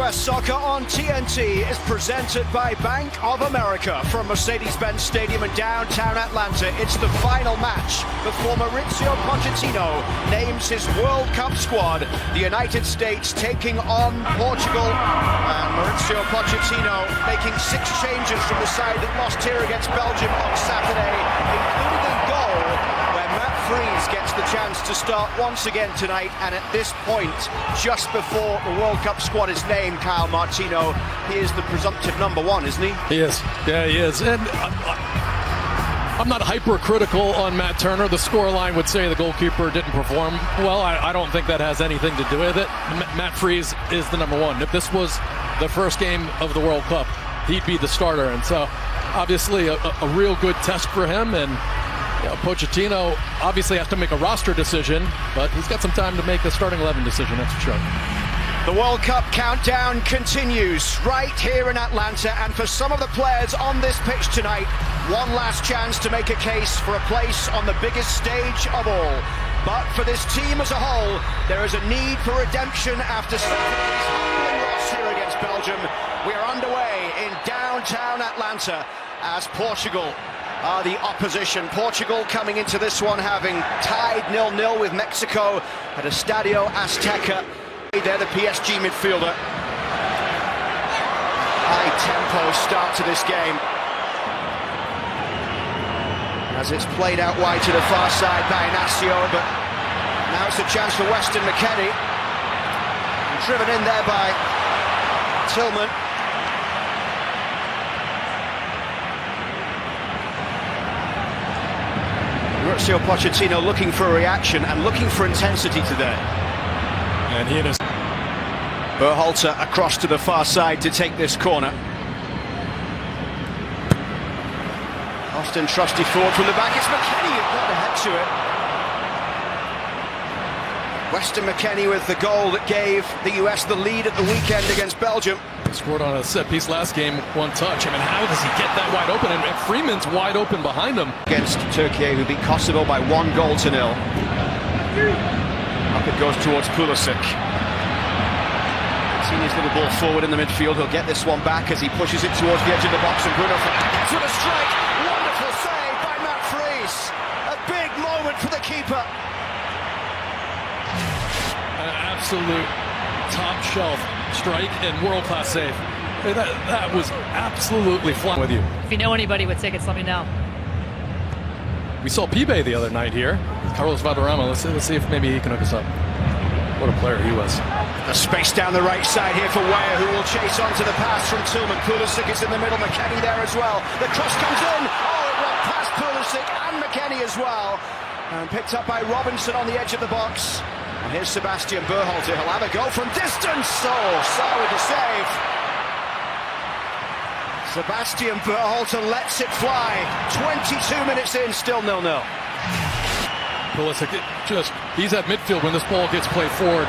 Masterclass Soccer on TNT is presented by Bank of America from Mercedes-Benz Stadium in downtown Atlanta. It's the final match before Mauricio Pochettino names his World Cup squad. The United States taking on Portugal, and Mauricio Pochettino making 6 changes from the side that lost here against Belgium on Saturday, including a goal where Matt Freese gets the chance to start once again tonight. And at this point, just before the World Cup squad is named, Kyle Martino, he is the presumptive number 1, isn't he? He is. Yeah, he is. And I'm not hypercritical on Matt Turner. The scoreline would say the goalkeeper didn't perform well. I don't think that has anything to do with it. Matt Freese is the number 1. If this was the first game of the World Cup, he'd be the starter. And so, obviously, a real good test for him. And Pochettino obviously has to make a roster decision, but he's got some time to make a starting 11 decision, that's for sure. The World Cup countdown continues right here in Atlanta, and for some of the players on this pitch tonight, one last chance to make a case for a place on the biggest stage of all. But for this team as a whole, there is a need for redemption after Saturday's humbling loss here against Belgium. We are underway in downtown Atlanta as Portugal are the opposition. Portugal coming into this one having tied 0-0 with Mexico at Estadio Azteca. They're the PSG midfielder. High tempo start to this game, as it's played out wide to the far side by Inacio, but now it's a chance for Weston McKennie. Driven in there by Tillman. Mauricio Pochettino looking for a reaction and looking for intensity today. And he is. Berhalter across to the far side to take this corner. Austin trusty forward from the back. It's McKennie who got the head to it. Weston McKennie with the goal that gave the US the lead at the weekend against Belgium. Scored on a set piece last game, 1 touch. I mean, how does he get that wide open? And Freeman's wide open behind him. Against Turkey, who beat Kosovo by 1-0. Up it goes towards Pulisic. Seen his little ball forward in the midfield. He'll get this one back as he pushes it towards the edge of the box, and Bruno Fernandes with a strike. Wonderful save by Matt Freese. A big moment for the keeper. An absolute top shelf strike and world-class save. That was absolutely flying with you. If you know anybody with tickets, let me know. We saw Pibe the other night here. Carlos Valderrama. Let's see if maybe he can hook us up. What a player he was. A space down the right side here for Weah, who will chase onto the pass from Tillman. Pulisic is in the middle, McKennie there as well. The cross comes in. Oh, it went past Pulisic and McKennie as well. And picked up by Robinson on the edge of the box. And here's Sebastian Berhalter. He'll have a go from distance. Oh, Sarr with the save. Sebastian Berhalter lets it fly. 22 minutes in, still 0-0. Pulisic, he's at midfield when this ball gets played forward.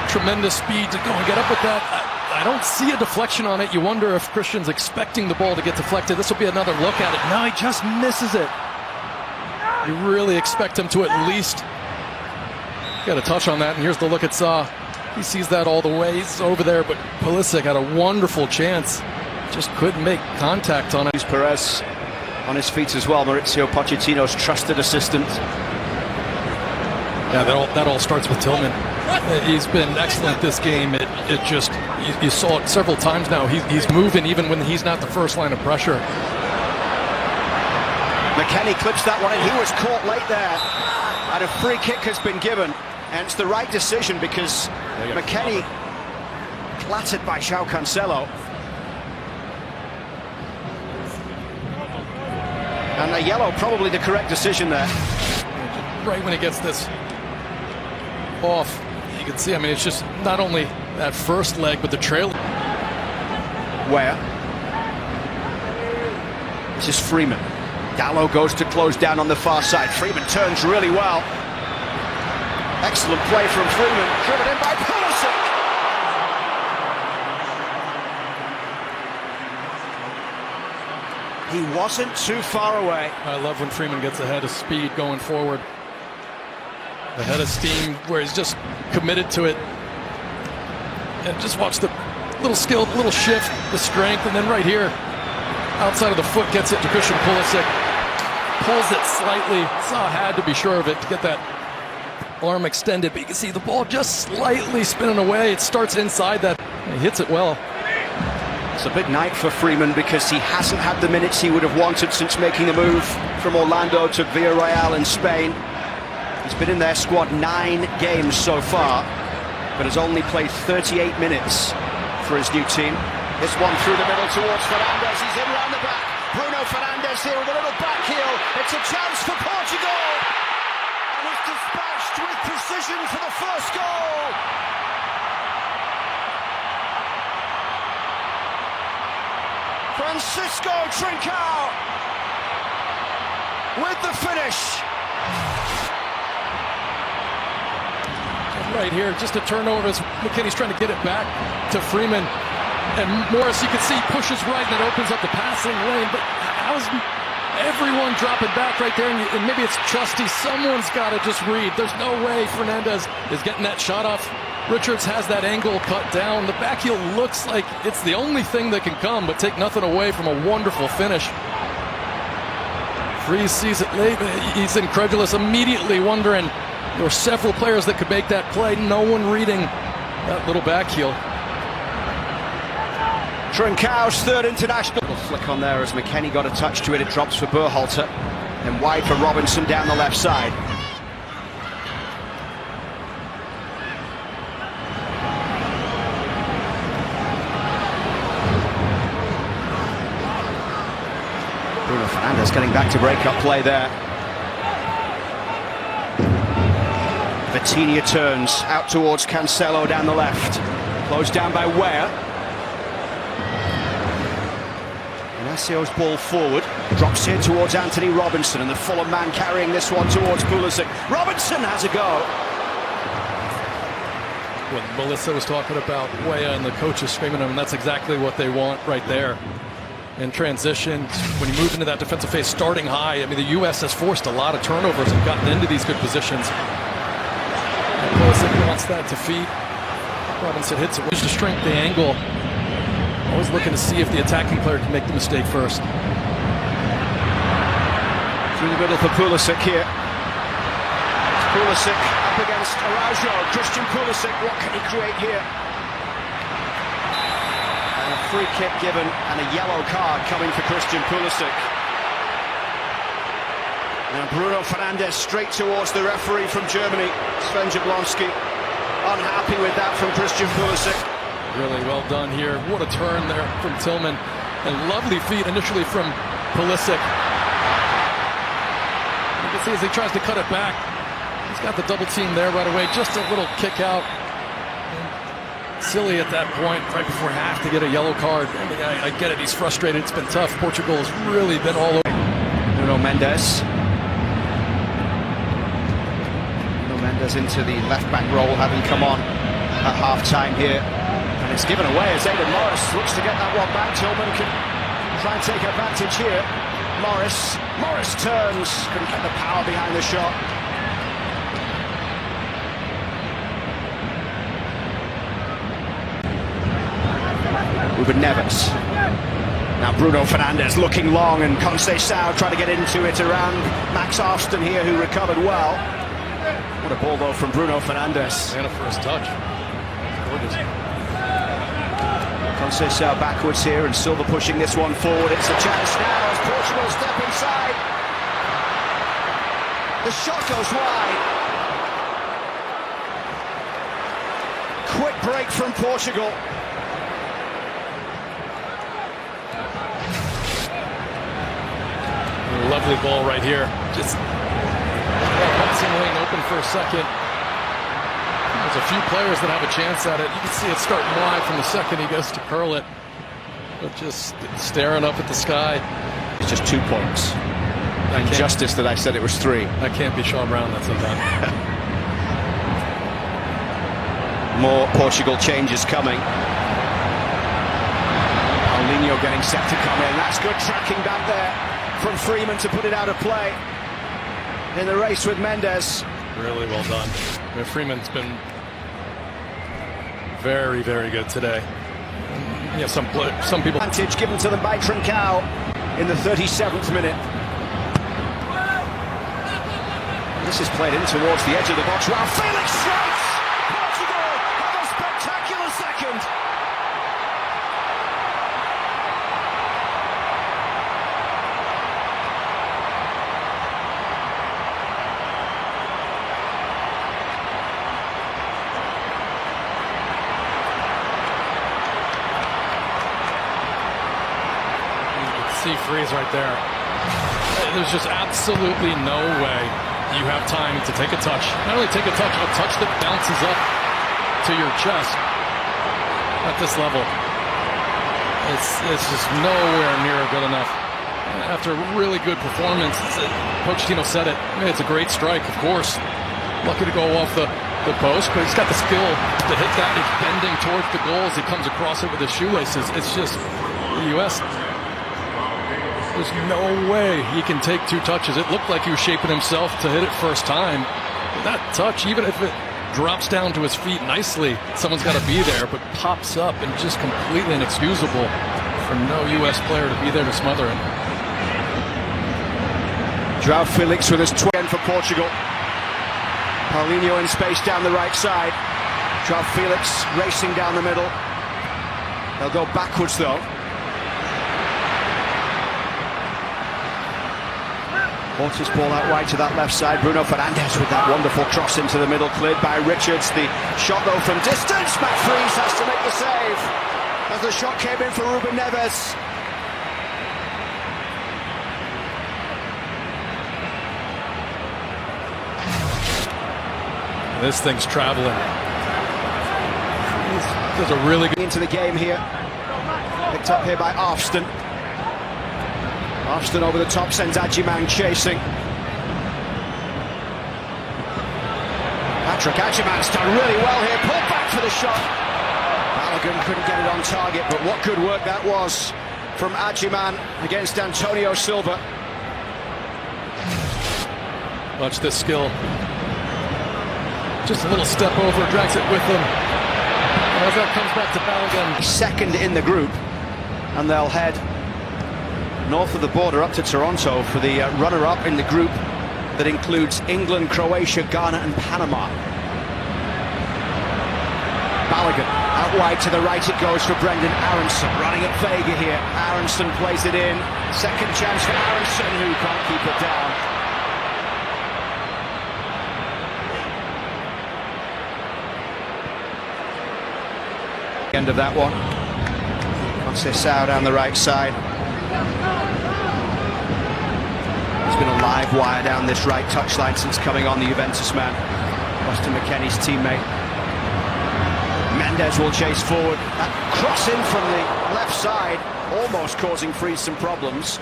Tremendous speed to go and get up with that. I don't see a deflection on it. You wonder if Christian's expecting the ball to get deflected. This will be another look at it. No, he just misses it. You really expect him to at least get a touch on that. And here's the look at Sarr. He sees that all the way. He's over there, but Pulisic had a wonderful chance. Just couldn't make contact on it. Perez on his feet as well. Mauricio Pochettino's trusted assistant. Yeah, that all starts with Tillman. He's been excellent this game. It just, you saw it several times now. He's moving even when he's not the first line of pressure. McKennie clips that one, and he was caught late there. And a free kick has been given. And it's the right decision because McKennie clattered by João Cancelo. And a yellow, probably the correct decision there. Right when he gets this off, you can see, I mean, it's just not only that first leg, but the trail. Where? This is Freeman. Dallo goes to close down on the far side. Freeman turns really well. Excellent play from Freeman. Driven in by Pulisic. He wasn't too far away. I love when Freeman gets ahead of speed going forward. The head of steam where he's just committed to it. And just watch the little skill, little shift, the strength, and then right here, outside of the foot, gets it to Christian Pulisic. Pulls it slightly. Saw had to be sure of it to get that arm extended, but you can see the ball just slightly spinning away. It starts inside that. He hits it well. It's a big night for Freeman because he hasn't had the minutes he would have wanted since making the move from Orlando to Villarreal in Spain. He's been in their squad 9 games so far, but has only played 38 minutes for his new team. This one through the middle towards Fernandes. He's in round the back. Bruno Fernandes here with a little back heel. It's a chance for Portugal. And it's dispatched with precision for the first goal. Francisco Trincao with the finish. And right here, just a turnover as McKinney's trying to get it back to Freeman. And Morris, you can see, pushes right, and that opens up the passing lane. But how's everyone dropping back right there? And maybe it's Trusty. Someone's got to just read. There's no way Fernandes is getting that shot off. Richards has that angle cut down. The back heel looks like it's the only thing that can come, but take nothing away from a wonderful finish. Freeze sees it late. He's incredulous, immediately wondering. There were several players that could make that play. No one reading that little back heel. Trincao's third international. Little flick on there as McKennie got a touch to it. It drops for Berhalter. Then wide for Robinson down the left side. Bruno Fernandes getting back to break-up play there. Vitinha turns out towards Cancelo down the left. Closed down by Weah. Inacio's ball forward. Drops here towards Anthony Robinson, and the Fulham man carrying this one towards Pulisic. Robinson has a go. When Melissa was talking about Weah and the coaches screaming at him, that's exactly what they want right there. In transition, when you move into that defensive phase, starting high, I mean, the U.S. has forced a lot of turnovers and gotten into these good positions. Pulisic wants that to feet. Robinson hits it. Just to strength the angle. Always looking to see if the attacking player can make the mistake first. Through the middle for Pulisic here. It's Pulisic up against Araujo. Christian Pulisic, what can he create here? And a free kick given and a yellow card coming for Christian Pulisic. And Bruno Fernandes straight towards the referee from Germany, Sven Jablonski. Unhappy with that from Christian Pulisic. Really well done here. What a turn there from Tillman. And lovely feet initially from Pulisic. You can see as he tries to cut it back. He's got the double team there right away. Just a little kick out. And silly at that point, right before half, to get a yellow card. I mean, I get it. He's frustrated. It's been tough. Portugal has really been all over. Nuno Mendes. Nuno Mendes into the left-back role, having come on at half-time here. And it's given away as Aidan Morris looks to get that one back. Tillman can try and take advantage here. Morris turns, couldn't get the power behind the shot. Ruben Neves. Now Bruno Fernandes looking long, and Conceição trying to get into it around Max Austin here, who recovered well. What a ball though from Bruno Fernandes. And a first touch. Gorgeous. Conceição backwards here, and Silva pushing this one forward. It's a chance now as Portugal step inside. The shot goes wide. Quick break from Portugal. Lovely ball right here. Just passing lane open for a second. There's a few players that have a chance at it. You can see it starting wide from the second he goes to curl it. But just staring up at the sky. It's just 2 points. Injustice that I said it was 3. That can't be Sean Brown that said that. More Portugal changes coming. Paulinho getting set to come in. That's good tracking back there from Freeman to put it out of play in the race with Mendes. Really well done. I mean, Freeman's been very, very good today. Yeah, some people. Advantage given to the Mitron Cow in the 37th minute. This is played in towards the edge of the box. Wow, Felix strikes! Portugal have a spectacular second. Freeze right there. There's just absolutely no way you have time to take a touch. Not only take a touch that bounces up to your chest at this level. It's just nowhere near good enough. After a really good performance, Pochettino said it. It's a great strike, of course. Lucky to go off the post, but he's got the skill to hit that. He's bending towards the goals. He comes across it with his shoelaces. It's just the U.S. There's no way he can take two touches. It looked like he was shaping himself to hit it first time. That touch, even if it drops down to his feet nicely, someone's got to be there, but pops up and just completely inexcusable for no U.S. player to be there to smother him. João Felix with his 20 for Portugal. Paulinho in space down the right side. João Felix racing down the middle. They'll go backwards though. Portis ball out wide to that left side. Bruno Fernandes with that wonderful cross into the middle, cleared by Richards. The shot though from distance. Matt Freese has to make the save as the shot came in for Ruben Neves. This thing's traveling. There's a really good into the game here. Picked up here by Arfston. Arfston over the top, sends Adjiman chasing. Patrick Adjiman's done really well here, pulled back for the shot. Balogun couldn't get it on target, but what good work that was from Adjiman against Antonio Silva. Watch this skill. Just a little step over, drags it with him. And as that comes back to Balogun. Second in the group, and they'll head north of the border up to Toronto for the runner-up in the group that includes England, Croatia, Ghana and Panama. Balogun out wide to the right, it goes for Brendan Aronson, running at Vega here. Aronson plays it in, second chance for Aronson, who can't keep it down. End of that one. Conceição down the right side. There's been a live wire down this right touchline since coming on, the Juventus man. Austin McKennie's teammate. Mendes will chase forward. That cross in from the left side, almost causing Freeze some problems.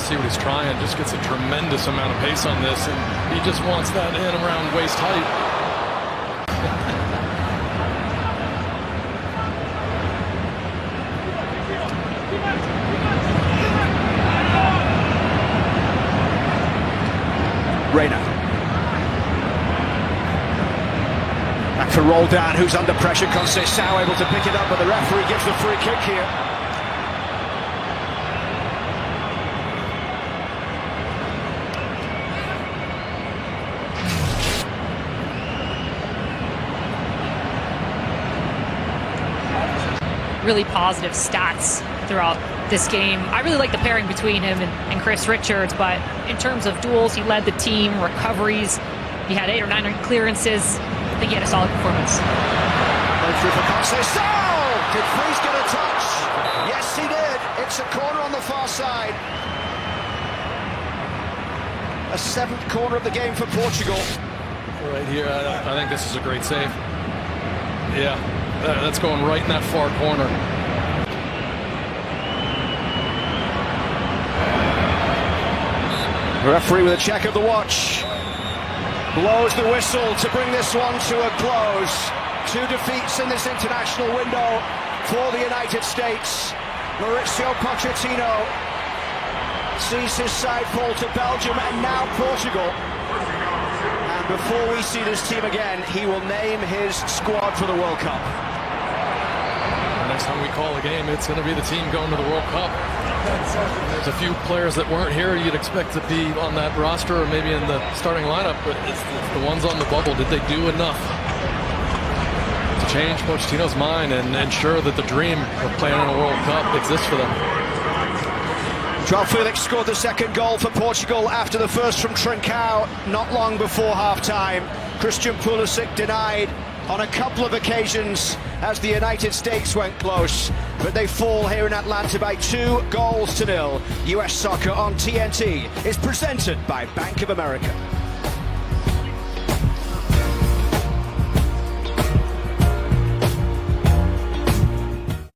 See what he's trying, just gets a tremendous amount of pace on this, and he just wants that in around waist height. Reina. Back for roll down, who's under pressure. Conceição able to pick it up, but the referee gives the free kick here. Really positive stats throughout this game. I really like the pairing between him and Chris Richards, but in terms of duels, he led the team, recoveries, he had 8 or 9 clearances. I think he had a solid performance. Going through for Conceição! Did Freeze get a touch? Yes, he did. It's a corner on the far side. A 7th corner of the game for Portugal. Right here, I think this is a great save. Yeah, that's going right in that far corner. The referee with a check of the watch. Blows the whistle to bring this one to a close. 2 defeats in this international window for the United States. Mauricio Pochettino sees his side fall to Belgium, and now Portugal And before we see this team again, he will name his squad for the World Cup. The next time we call a game, it's going to be the team going to the World Cup. There's a few players that weren't here you'd expect to be on that roster or maybe in the starting lineup, but it's the ones on the bubble. Did they do enough to change Pochettino's mind and ensure that the dream of playing in a World Cup exists for them? João Felix scored the second goal for Portugal after the first from Trincao not long before half-time. Christian Pulisic denied on a couple of occasions as the United States went close, but they fall here in Atlanta by 2-0. US Soccer on TNT is presented by Bank of America.